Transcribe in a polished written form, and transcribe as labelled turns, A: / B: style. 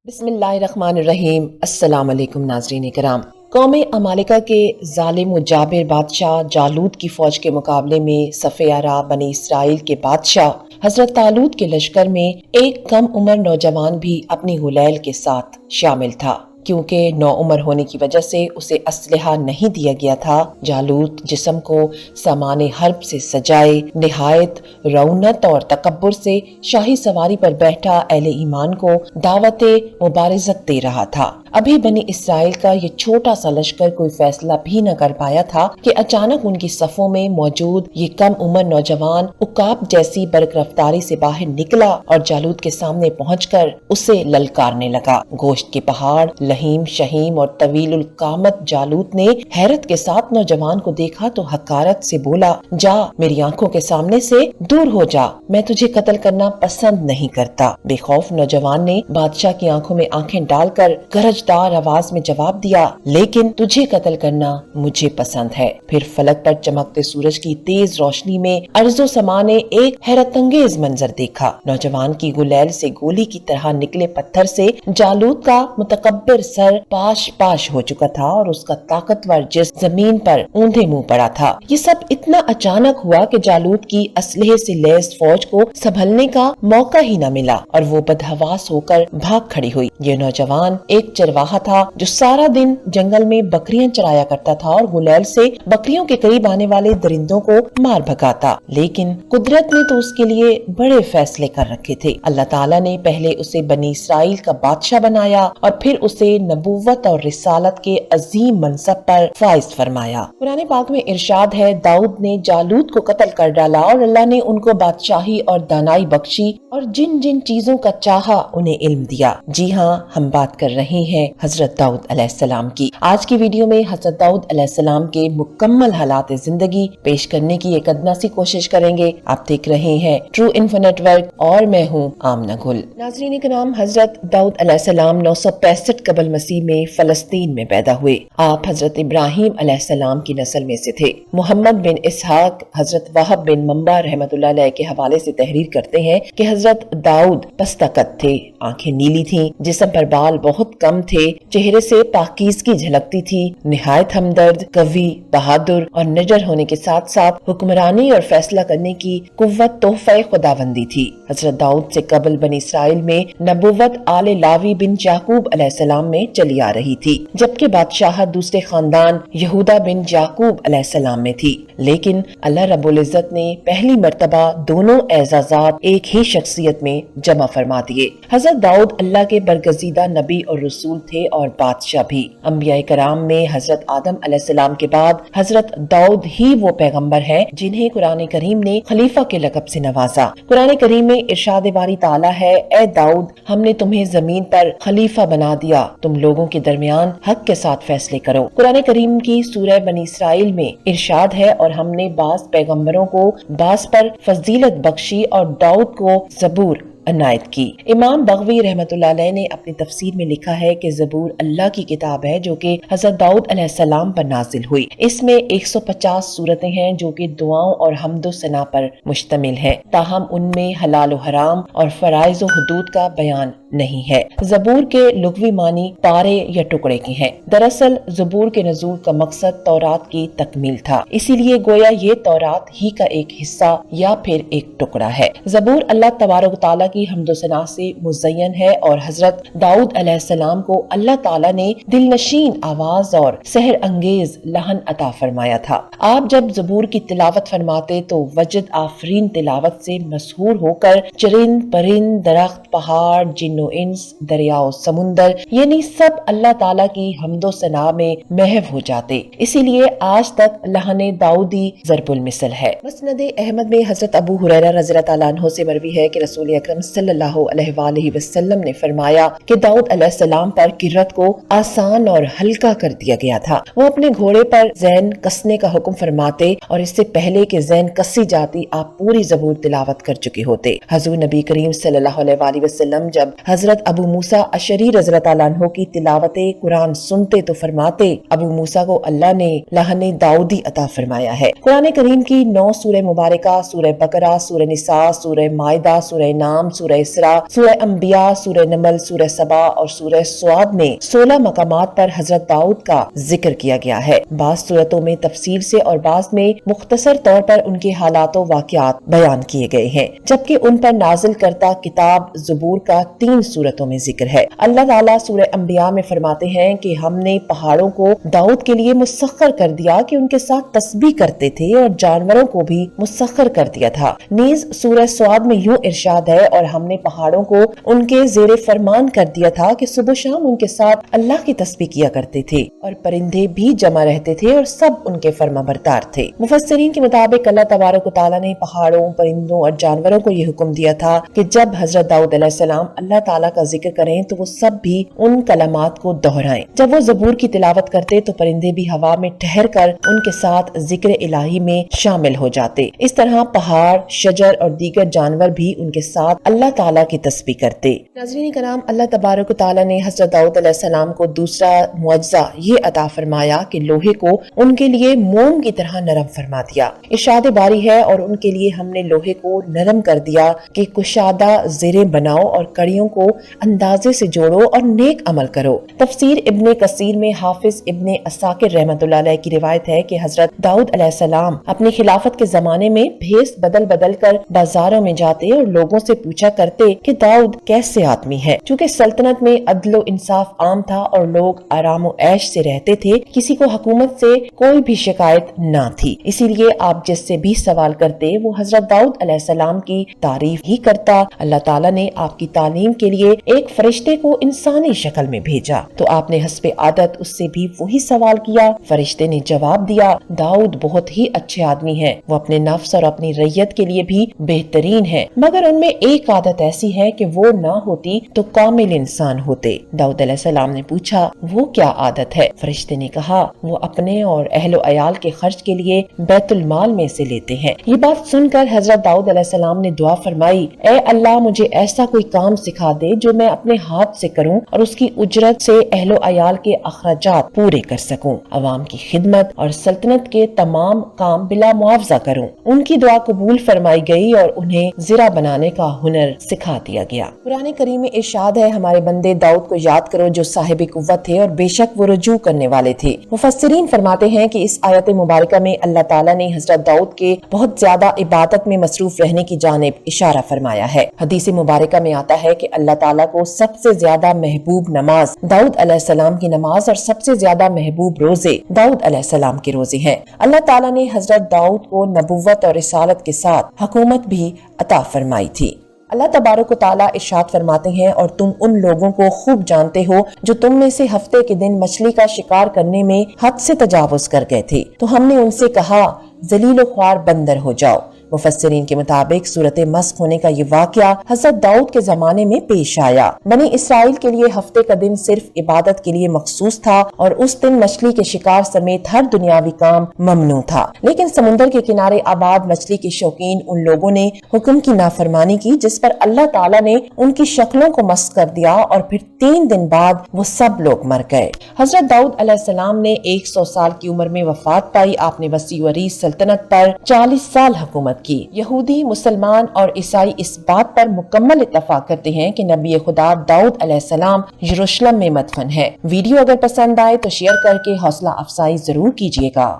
A: بسم اللہ الرحمن الرحیم۔ السلام علیکم ناظرین کرام۔ قوم امالیکہ کے ظالم و جابر بادشاہ جالوت کی فوج کے مقابلے میں صف آرا بنی اسرائیل کے بادشاہ حضرت طالوت کے لشکر میں ایک کم عمر نوجوان بھی اپنی غلیل کے ساتھ شامل تھا۔ کیونکہ نو عمر ہونے کی وجہ سے اسے اسلحہ نہیں دیا گیا تھا، جالوت جسم کو سامان حرب سے سجائے نہایت رونت اور تکبر سے شاہی سواری پر بیٹھا اہل ایمان کو دعوت مبارزت دے رہا تھا۔ ابھی بنی اسرائیل کا یہ چھوٹا سا لشکر کوئی فیصلہ بھی نہ کر پایا تھا کہ اچانک ان کی صفوں میں موجود یہ کم عمر نوجوان عقاب جیسی برق رفتاری سے باہر نکلا اور جالوت کے سامنے پہنچ کر اسے للکارنے لگا۔ گوشت کے پہاڑ، لہیم شہیم اور طویل القامت جالوت نے حیرت کے ساتھ نوجوان کو دیکھا تو حقارت سے بولا، جا میری آنکھوں کے سامنے سے دور ہو جا، میں تجھے قتل کرنا پسند نہیں کرتا۔ بے خوف نوجوان نے بادشاہ کی آنکھوں میں آنکھیں ڈال کر گرجدار آواز میں جواب دیا، لیکن تجھے قتل کرنا مجھے پسند ہے۔ پھر فلک پر چمکتے سورج کی تیز روشنی میں ارض و سما نے ایک حیرت انگیز منظر دیکھا۔ نوجوان کی غلیل سے گولی کی طرح نکلے پتھر سے جالوت کا متکبر سر پاش پاش ہو چکا تھا اور اس کا طاقتور جسم زمین پر اوندھے منہ پڑا تھا۔ یہ سب اتنا اچانک ہوا کہ جالوت کی اسلحے سے لیس فوج کو سنبھلنے کا موقع ہی نہ ملا اور وہ بدحواس ہو کر بھاگ کھڑی ہوئی۔ یہ نوجوان ایک چرواہا تھا جو سارا دن جنگل میں بکریاں چرایا کرتا تھا اور غلیل سے بکریوں کے قریب آنے والے درندوں کو مار بھگاتا، لیکن قدرت نے تو اس کے لیے بڑے فیصلے کر رکھے تھے۔ اللہ تعالیٰ نے پہلے اسے بنی اسرائیل کا بادشاہ بنایا اور پھر اسے نبوت اور رسالت کے عظیم منصب پر فائز فرمایا۔ قرآن پاک میں ارشاد ہے، داؤد نے جالوت کو قتل کر ڈالا اور اللہ نے ان کو بادشاہی اور دانائی بخشی اور جن جن چیزوں کا چاہا انہیں علم دیا۔ جی ہاں، ہم بات کر رہے ہیں حضرت داؤد علیہ السلام کی۔ آج کی ویڈیو میں حضرت داؤد علیہ السلام کے مکمل حالات زندگی پیش کرنے کی ایک ادنا سی کوشش کریں گے۔ آپ دیکھ رہے ہیں ٹرو انفو نیٹ ورک اور میں ہوں آمنہ گل۔ ناظرین کرام، حضرت داؤد علیہ السلام 965 قبل مسیح میں فلسطین میں پیدا ہوئے۔ آپ حضرت ابراہیم علیہ السلام کی نسل میں سے تھے۔ محمد بن اسحاق حضرت وہب بن منبع رحمۃ اللہ علیہ کے حوالے سے تحریر کرتے ہیں کہ حضرت داؤد پستہ قد تھے، آنکھیں نیلی تھیں، جسم پر بال بہت کم تھے، چہرے سے پاکیزگی جھلکتی تھی، نہایت ہمدرد، قوی، بہادر اور نجر ہونے کے ساتھ ساتھ حکمرانی اور فیصلہ کرنے کی قوت تحفہ خداوندی تھی۔ حضرت داؤد سے قبل بنی اسرائیل میں نبوت آل لاوی بن یعقوب علیہ السلام میں چلی آ رہی تھی، جبکہ بادشاہت دوسرے خاندان یہودا بن یعقوب علیہ السلام میں تھی، لیکن اللہ رب العزت نے پہلی مرتبہ دونوں اعزازات ایک ہی شخصیت میں جمع فرما دیے۔ حضرت داؤد اللہ کے برگزیدہ نبی اور رسول تھے اور بادشاہ بھی۔ انبیاء کرام میں حضرت آدم علیہ السلام کے بعد حضرت داؤد ہی وہ پیغمبر ہے جنہیں قرآن کریم نے خلیفہ کے لقب سے نوازا۔ قرآن کریم میں ارشاد باری تعالیٰ ہے، اے داؤد، ہم نے تمہیں زمین پر خلیفہ بنا دیا، تم لوگوں کے درمیان حق کے ساتھ فیصلے کرو۔ قرآن کریم کی سورہ بنی اسرائیل میں ارشاد ہے، اور ہم نے بعض پیغمبروں کو بعض پر فضیلت بخشی اور داؤد کو زبور عنایت کی۔ امام بغوی رحمۃ اللہ علیہ نے اپنی تفسیر میں لکھا ہے کہ زبور اللہ کی کتاب ہے جو کہ حضرت داؤد علیہ السلام پر نازل ہوئی۔ اس میں 150 سورتیں ہیں جو کہ دعاؤں اور حمد و ثنا پر مشتمل ہے، تاہم ان میں حلال و حرام اور فرائض و حدود کا بیان نہیں ہے۔ زبور کے لغوی معنی پارے یا ٹکڑے کے ہیں۔ دراصل زبور کے نزول کا مقصد تورات کی تکمیل تھا، اسی لیے گویا یہ تورات ہی کا ایک حصہ یا پھر ایک ٹکڑا ہے۔ زبور اللہ تبارک و تعالیٰ کی حمد و ثنا سے مزین ہے اور حضرت داؤد علیہ السلام کو اللہ تعالیٰ نے دل نشین آواز اور سحر انگیز لحن عطا فرمایا تھا۔ آپ جب زبور کی تلاوت فرماتے تو وجد آفرین تلاوت سے مسحور ہو کر چرند پرند، درخت، پہاڑ، جن و انس، دریا و سمندر، یعنی سب اللہ تعالیٰ کی حمد و ثنا میں محو ہو جاتے۔ اسی لیے آج تک لحن داؤدی ضرب المثل ہے۔ مسند احمد میں حضرت ابو ہریرہ رضی اللہ تعالیٰ عنہ سے مروی ہے کہ رسول اکرم صلی اللہ علیہ وآلہ وسلم نے فرمایا کہ داؤد علیہ السلام پر کرت کو آسان اور ہلکا کر دیا گیا تھا۔ وہ اپنے گھوڑے پر زین کسنے کا حکم فرماتے اور اس سے پہلے کہ زین کسی جاتی آپ پوری زبور تلاوت کر چکے ہوتے۔ حضور نبی کریم صلی اللہ علیہ وآلہ وسلم جب حضرت ابو موسیٰ اشعری رضی اللہ تعالیٰ عنہ کی تلاوت قرآن سنتے تو فرماتے ابو موسیٰ کو اللہ نے لحن داؤدی عطا فرمایا ہے۔ قرآن کریم کی 9 سورہ مبارکہ، سورہ بقرہ، سورہ نساء، سورہ مائدہ، سورہ نام، سورہ اسراء، سورہ انبیاء، سورہ نمل، سورہ سبا اور سورہ سعد میں 16 مقامات پر حضرت داؤد کا ذکر کیا گیا ہے۔ بعض صورتوں میں تفصیل سے اور بعض میں مختصر طور پر ان کے حالات و واقعات بیان کیے گئے ہیں، جبکہ ان پر نازل کرتا کتاب زبور کا 3 صورتوں میں ذکر ہے۔ اللہ تعالیٰ سورہ انبیاء میں فرماتے ہیں کہ ہم نے پہاڑوں کو داؤد کے لیے مسخر کر دیا کہ ان کے ساتھ تسبیح کرتے تھے اور جانوروں کو بھی مسخر کر دیا تھا۔ نیز سورہ سعد میں یوں ارشاد ہے، اور ہم نے پہاڑوں کو ان کے زیر فرمان کر دیا تھا کہ صبح شام ان کے ساتھ اللہ کی تسبیح کیا کرتے تھے، اور پرندے بھی جمع رہتے تھے اور سب ان کے فرما بردار تھے۔ مفسرین کے مطابق اللہ تبارک و تعالیٰ نے پہاڑوں، پرندوں اور جانوروں کو یہ حکم دیا تھا کہ جب حضرت داؤد علیہ السلام اللہ تعالیٰ کا ذکر کریں تو وہ سب بھی ان کلمات کو دہرائیں۔ جب وہ زبور کی تلاوت کرتے تو پرندے بھی ہوا میں ٹھہر کر ان کے ساتھ ذکر الہی میں شامل ہو جاتے۔ اس طرح پہاڑ، شجر اور دیگر جانور بھی ان کے ساتھ اللہ تعالیٰ کی تسبیح کرتے۔ ناظرین کرام، اللہ تبارک و تعالیٰ نے حضرت داؤد علیہ السلام کو دوسرا معجزہ یہ عطا فرمایا کہ لوہے کو ان کے لیے موم کی طرح نرم فرما دیا۔ ارشاد باری ہے، اور ان کے لیے ہم نے لوہے کو نرم کر دیا کہ کشادہ زریں بناؤ اور کڑیوں کو اندازے سے جوڑو اور نیک عمل کرو۔ تفسیر ابن کثیر میں حافظ ابن عساکر رحمۃ اللہ علیہ کی روایت ہے کہ حضرت داؤد علیہ السلام اپنی خلافت کے زمانے میں بھیس بدل بدل کر بازاروں میں جاتے اور لوگوں سے پوچھا کرتے کہ داؤد کیسے آدمی ہے۔ چونکہ سلطنت میں عدل و انصاف عام تھا اور لوگ آرام و عیش سے رہتے تھے، کسی کو حکومت سے کوئی بھی شکایت نہ تھی، اسی لیے آپ جس سے بھی سوال کرتے وہ حضرت داؤد علیہ السلام کی تعریف ہی کرتا۔ اللہ تعالیٰ نے آپ کی تعلیم کے لیے ایک فرشتے کو انسانی شکل میں بھیجا تو آپ نے حسب عادت اس سے بھی وہی سوال کیا۔ فرشتے نے جواب دیا، داؤد بہت ہی اچھے آدمی ہیں، وہ اپنے نفس اور اپنی ریت کے لیے بھی بہترین ہیں، مگر ان میں ایک عادت ایسی ہے کہ وہ نہ ہوتی تو کامل انسان ہوتے۔ داؤد علیہ السلام نے پوچھا، وہ کیا عادت ہے؟ فرشتے نے کہا، وہ اپنے اور اہل و عیال کے خرچ کے لیے بیت المال میں سے لیتے ہیں۔ یہ بات سن کر حضرت داؤد علیہ السلام نے دعا فرمائی، اے اللہ مجھے ایسا کوئی کام سکھا دے جو میں اپنے ہاتھ سے کروں اور اس کی اجرت سے اہل و عیال کے اخراجات پورے کر سکوں، عوام کی خدمت اور سلطنت کے تمام کام بلا معاوضہ کروں۔ ان کی دعا قبول فرمائی گئی اور انہیں زرہ بنانے کا ہنر سکھا دیا گیا۔ قرآن کریم میں ارشاد ہے، ہمارے بندے داؤد کو یاد کرو جو صاحب قوت تھے اور بے شک وہ رجوع کرنے والے تھے۔ مفسرین فرماتے ہیں کہ اس آیت مبارکہ میں اللہ تعالیٰ نے حضرت داؤد کے بہت زیادہ عبادت میں مصروف رہنے کی جانب اشارہ فرمایا ہے۔ حدیث مبارکہ میں آتا ہے کہ اللہ تعالیٰ کو سب سے زیادہ محبوب نماز داؤد علیہ السلام کی نماز اور سب سے زیادہ محبوب روزے داؤد علیہ السلام کے روزے ہیں۔ اللہ تعالیٰ نے حضرت داؤد کو نبوت اور رسالت کے ساتھ حکومت بھی عطا فرمائی تھی۔ اللہ تبارک و تعالیٰ ارشاد فرماتے ہیں، اور تم ان لوگوں کو خوب جانتے ہو جو تم میں سے ہفتے کے دن مچھلی کا شکار کرنے میں حد سے تجاوز کر گئے تھے، تو ہم نے ان سے کہا ذلیل و خوار بندر ہو جاؤ۔ مفسرین کے مطابق صورت مسخ ہونے کا یہ واقعہ حضرت داؤد کے زمانے میں پیش آیا۔ بنی اسرائیل کے لیے ہفتے کا دن صرف عبادت کے لیے مخصوص تھا اور اس دن مچھلی کے شکار سمیت ہر دنیاوی کام ممنوع تھا، لیکن سمندر کے کنارے آباد مچھلی کے شوقین ان لوگوں نے حکم کی نافرمانی کی جس پر اللہ تعالیٰ نے ان کی شکلوں کو مسخ کر دیا اور پھر 3 دن بعد وہ سب لوگ مر گئے۔ حضرت داؤد علیہ السلام نے 100 سال کی عمر میں وفات پائی۔ آپ نے وسیع و عریض سلطنت پر 40 سال حکومت کی۔ یہودی، مسلمان اور عیسائی اس بات پر مکمل اتفاق کرتے ہیں کہ نبی خدا داؤد علیہ السلام یروشلم میں مدفن ہے۔ ویڈیو اگر پسند آئے تو شیئر کر کے حوصلہ افزائی ضرور کیجیے گا۔